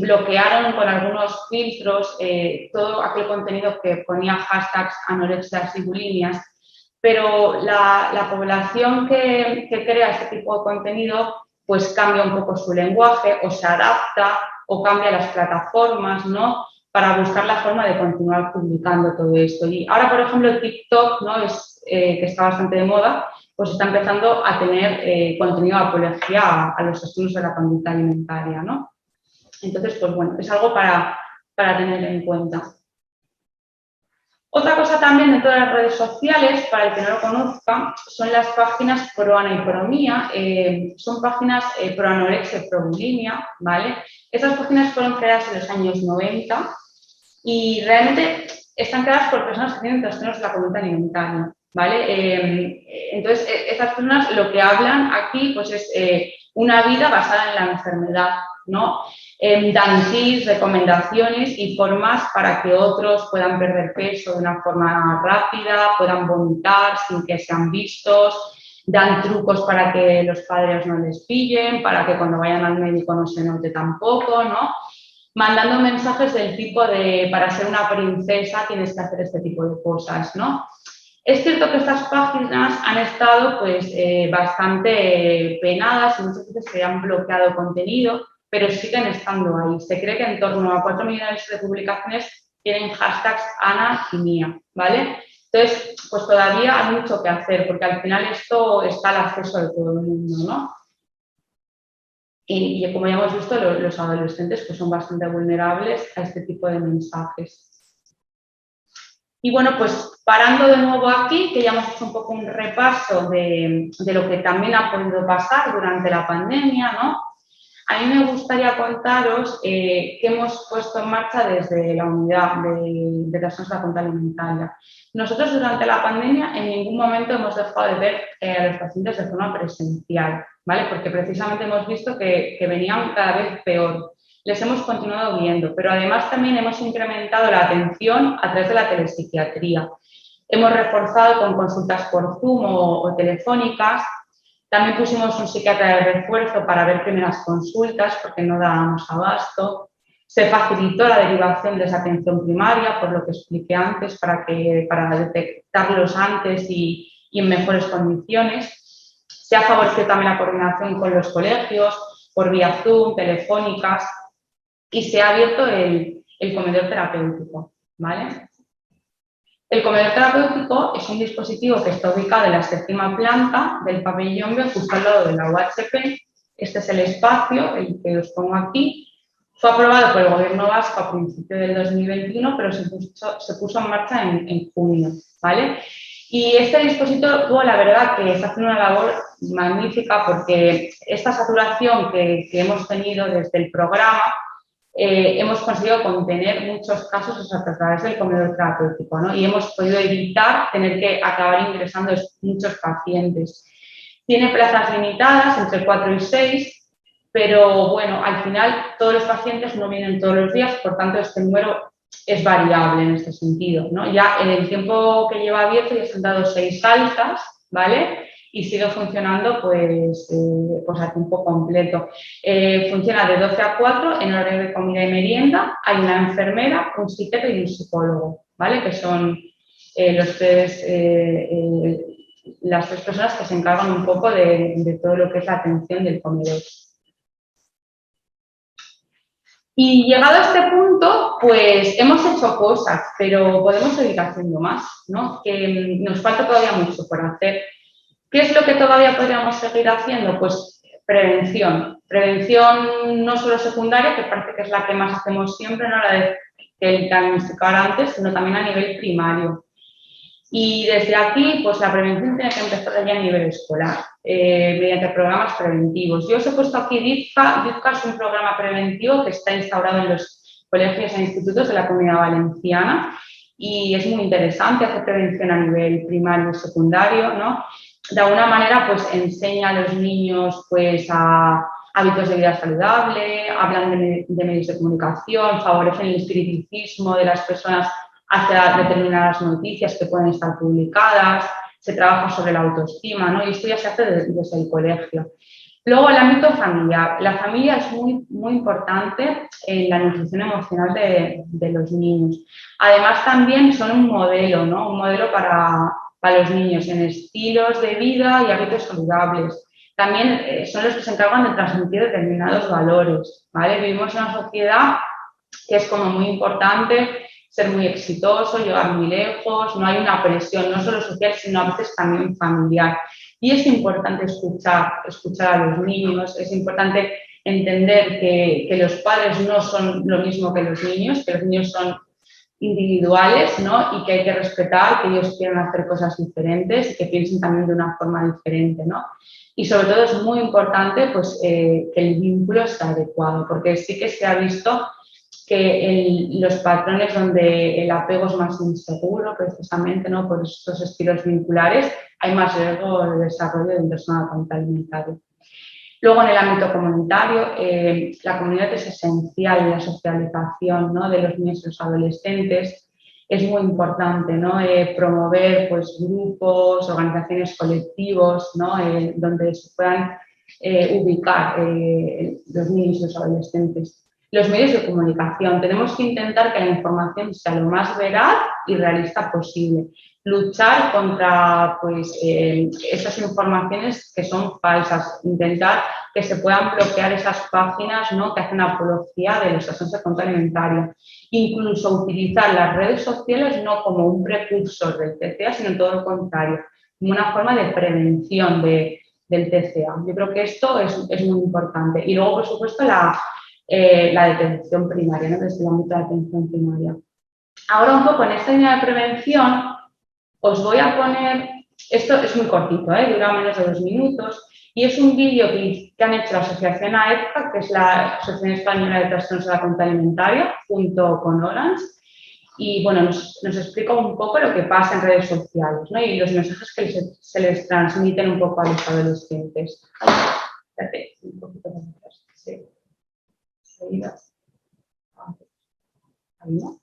bloquearon con algunos filtros todo aquel contenido que ponía hashtags anorexias y bulimias, pero la población que crea este tipo de contenido pues cambia un poco su lenguaje o se adapta o cambia las plataformas, ¿no? Para buscar la forma de continuar publicando todo esto. Y ahora, por ejemplo, TikTok, ¿no? Que está bastante de moda, pues está empezando a tener contenido de apología a los trastornos de la conducta alimentaria, ¿no? Entonces, pues bueno, es algo para tener en cuenta. Otra cosa también dentro de las redes sociales, para el que no lo conozca, son las páginas pro anaipomía, son páginas pro anorexia y pro bulimia, ¿vale? Estas páginas fueron creadas en los años 90 y realmente están creadas por personas que tienen trastornos de la conducta alimentaria, ¿vale? Entonces, estas personas lo que hablan aquí pues es una vida basada en la enfermedad, ¿no? Dan tips, recomendaciones y formas para que otros puedan perder peso de una forma rápida, puedan vomitar sin que sean vistos, dan trucos para que los padres no les pillen, para que cuando vayan al médico no se note tampoco, ¿no? Mandando mensajes del tipo de para ser una princesa tienes que hacer este tipo de cosas, ¿no? Es cierto que estas páginas han estado pues bastante penadas y muchas veces se han bloqueado contenido, pero siguen estando ahí. Se cree que en torno a 4 millones de publicaciones tienen hashtags Ana y Mía, ¿vale? Entonces, pues todavía hay mucho que hacer, porque al final esto está al acceso de todo el mundo, ¿no? Y como ya hemos visto, los adolescentes pues son bastante vulnerables a este tipo de mensajes. Y bueno, pues parando de nuevo aquí, que ya hemos hecho un poco un repaso de lo que también ha podido pasar durante la pandemia, ¿no? A mí me gustaría contaros qué hemos puesto en marcha desde la unidad de trastornos de la conducta alimentaria. Nosotros durante la pandemia en ningún momento hemos dejado de ver a los pacientes de forma presencial, ¿vale? Porque precisamente hemos visto que venían cada vez peor. Les hemos continuado viendo, pero además también hemos incrementado la atención a través de la telepsiquiatría. Hemos reforzado con consultas por Zoom o telefónicas. También pusimos un psiquiatra de refuerzo para ver primeras consultas porque no dábamos abasto. Se facilitó la derivación de esa atención primaria, por lo que expliqué antes, para detectarlos antes y en mejores condiciones. Se ha favorecido también la coordinación con los colegios por vía Zoom, telefónicas, y se ha abierto el comedor terapéutico, ¿vale? El comedor terapéutico es un dispositivo que está ubicado en la séptima planta del pabellón B, justo al lado de la UHP. Este es el espacio, el que os pongo aquí. Fue aprobado por el Gobierno vasco a principios del 2021, pero se puso en marcha en junio, ¿vale? Y este dispositivo, la verdad que está haciendo una labor magnífica porque esta saturación que hemos tenido desde el programa, hemos conseguido contener muchos casos a través del comedor terapéutico, ¿no? Y hemos podido evitar tener que acabar ingresando muchos pacientes. Tiene plazas limitadas, entre 4 y 6, pero bueno, al final todos los pacientes no vienen todos los días, por tanto este número es variable en este sentido, ¿no? Ya en el tiempo que lleva abierto ya se han dado 6 altas, ¿vale? Y sigue funcionando pues a tiempo completo. Funciona de 12 a 4 en horario de comida y merienda. Hay una enfermera, un psiquiatra y un psicólogo, ¿vale? Que son las tres personas que se encargan un poco de todo lo que es la atención del comedor. Y llegado a este punto, pues hemos hecho cosas, pero podemos seguir haciendo más, ¿no? Que nos falta todavía mucho por hacer. ¿Qué es lo que todavía podríamos seguir haciendo? Pues prevención. Prevención no solo secundaria, que parece que es la que más hacemos siempre, no la de que diagnosticar antes, sino también a nivel primario. Y desde aquí, pues la prevención tiene que empezar ya a nivel escolar, mediante programas preventivos. Yo os he puesto aquí DIFCA. DIFCA es un programa preventivo que está instaurado en los colegios e institutos de la Comunidad Valenciana y es muy interesante, hacer prevención a nivel primario y secundario, ¿no? De alguna manera, pues enseña a los niños, pues, a hábitos de vida saludable, hablan de medios de comunicación, favorecen el espiritismo de las personas hacia determinadas noticias que pueden estar publicadas, se trabaja sobre la autoestima, ¿no? Y esto ya se hace desde el colegio. Luego, el ámbito familiar. La familia es muy, muy importante en la nutrición emocional de los niños. Además, también son un modelo, ¿no? Un modelo para los niños en estilos de vida y hábitos saludables. También son los que se encargan de transmitir determinados valores, ¿vale? Vivimos en una sociedad que es como muy importante ser muy exitoso, llegar muy lejos, no hay una presión no solo social, sino a veces también familiar. Y es importante escuchar a los niños, es importante entender que los padres no son lo mismo que los niños son individuales, ¿no? Y que hay que respetar, que ellos quieran hacer cosas diferentes y que piensen también de una forma diferente, ¿no? Y sobre todo es muy importante pues, que el vínculo sea adecuado, porque sí que se ha visto que los patrones donde el apego es más inseguro, precisamente, ¿no? Por estos estilos vinculares, hay más riesgo de desarrollo de un trastorno alimentario. Luego, en el ámbito comunitario, la comunidad es esencial en la socialización, ¿no? De los niños y los adolescentes. Es muy importante, ¿no? Promover pues, grupos, organizaciones, colectivos, ¿no? Donde se puedan ubicar los niños y los adolescentes. Los medios de comunicación. Tenemos que intentar que la información sea lo más veraz y realista posible. Luchar contra pues, esas informaciones que son falsas. Intentar que se puedan bloquear esas páginas, ¿no? Que hacen apología de los trastornos de conducta alimentaria. Incluso utilizar las redes sociales no como un precursor del TCA, sino todo lo contrario, como una forma de prevención del TCA. Yo creo que esto es muy importante. Y luego, por supuesto, la detención primaria, ¿no? Desde el ámbito de la atención primaria. Ahora un poco en esta línea de prevención os voy a poner, esto es muy cortito, dura menos de 2 minutos, y es un vídeo que han hecho la asociación AEPCA, que es la Asociación Española de Trastornos de la Conducta Alimentaria, junto con Orange, y bueno, nos explica un poco lo que pasa en redes sociales, ¿no? Y los mensajes que se les transmiten un poco a los adolescentes. Espérate, un poquito más atrás. Sí. Seguidas. Ahí, ¿no?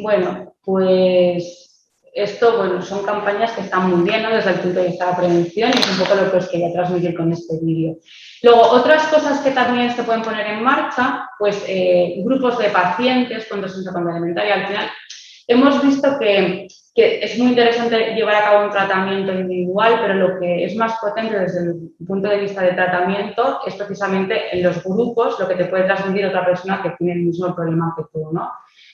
Bueno, pues esto, bueno, son campañas que están muy bien, ¿no? Desde el punto de vista de la prevención y es un poco lo que os quería transmitir con este vídeo. Luego, otras cosas que también se pueden poner en marcha, pues grupos de pacientes con trastorno secundario alimentario. Al final, hemos visto que es muy interesante llevar a cabo un tratamiento individual, pero lo que es más potente desde el punto de vista de tratamiento es precisamente en los grupos lo que te puede transmitir otra persona que tiene el mismo problema que tú, ¿no?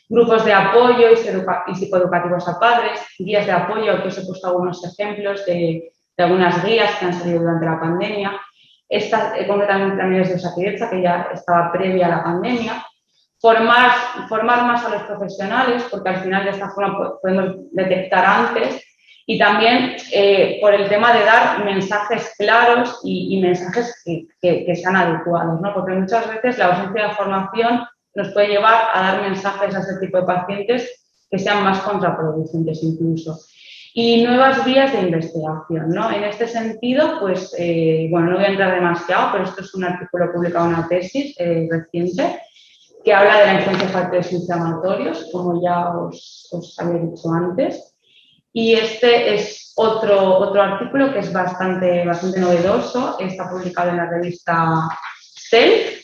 Grupos de apoyo y psicoeducativos a padres, guías de apoyo, que os he puesto algunos ejemplos de algunas guías que han salido durante la pandemia. Esta, concretamente también es de Osakidetza, que ya estaba previa a la pandemia. Formar más a los profesionales, porque al final de esta forma podemos detectar antes. Y también por el tema de dar mensajes claros y mensajes que sean adecuados, ¿no? Porque muchas veces la ausencia de formación nos puede llevar a dar mensajes a ese tipo de pacientes que sean más contraproducentes incluso. Y nuevas vías de investigación, ¿no? En este sentido, pues, bueno, no voy a entrar demasiado, pero esto es un artículo publicado en una tesis reciente que habla de la influencia de factores inflamatorios, como ya os había dicho antes. Y este es otro artículo que es bastante novedoso, está publicado en la revista Cell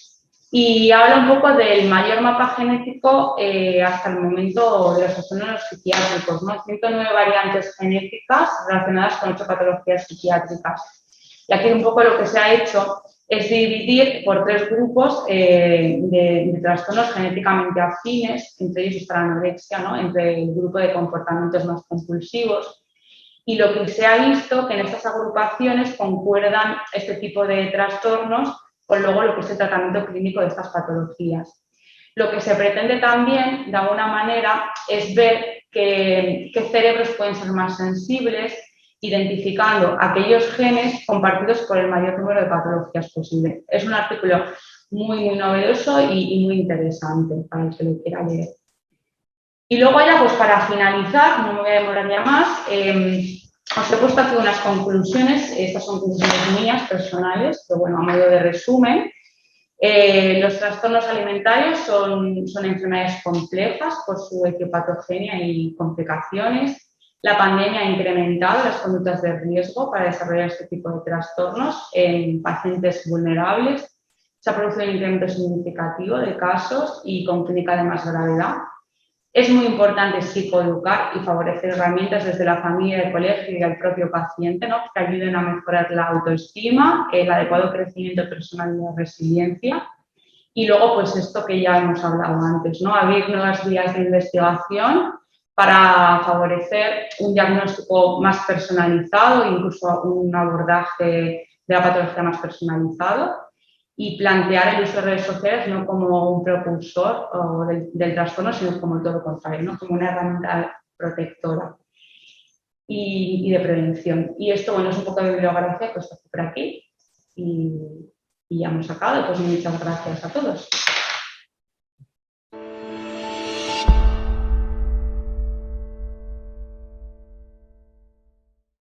y habla un poco del mayor mapa genético hasta el momento de los trastornos psiquiátricos, ¿no? 109 variantes genéticas relacionadas con 8 patologías psiquiátricas. Y aquí un poco lo que se ha hecho es dividir por 3 grupos de trastornos genéticamente afines, entre ellos está la anorexia, ¿no? Entre el grupo de comportamientos más compulsivos. Y lo que se ha visto que en estas agrupaciones concuerdan este tipo de trastornos con luego lo que es el tratamiento clínico de estas patologías. Lo que se pretende también, de alguna manera, es ver qué cerebros pueden ser más sensibles, identificando aquellos genes compartidos por el mayor número de patologías posible. Es un artículo muy novedoso y muy interesante para el que lo quiera leer. Y luego ya, pues para finalizar, no me voy a demorar ya más, os he puesto aquí unas conclusiones, estas son conclusiones mías, personales, pero bueno, a modo de resumen. Los trastornos alimentarios son enfermedades complejas por su etiopatogenia y complicaciones. La pandemia ha incrementado las conductas de riesgo para desarrollar este tipo de trastornos en pacientes vulnerables. Se ha producido un incremento significativo de casos y con clínica de más gravedad. Es muy importante psicoeducar y favorecer herramientas desde la familia, el colegio y al propio paciente, ¿no? Que ayuden a mejorar la autoestima, el adecuado crecimiento personal y la resiliencia. Y luego, pues esto que ya hemos hablado antes, ¿no? Abrir nuevas vías de investigación para favorecer un diagnóstico más personalizado, incluso un abordaje de la patología más personalizado. Y plantear el uso de redes sociales no como un propulsor del trastorno, sino como todo lo contrario, ¿no? Como una herramienta protectora y de prevención. Y esto, bueno, es un poco de bibliografía que os dejo por aquí y ya hemos acabado. Pues muchas gracias a todos.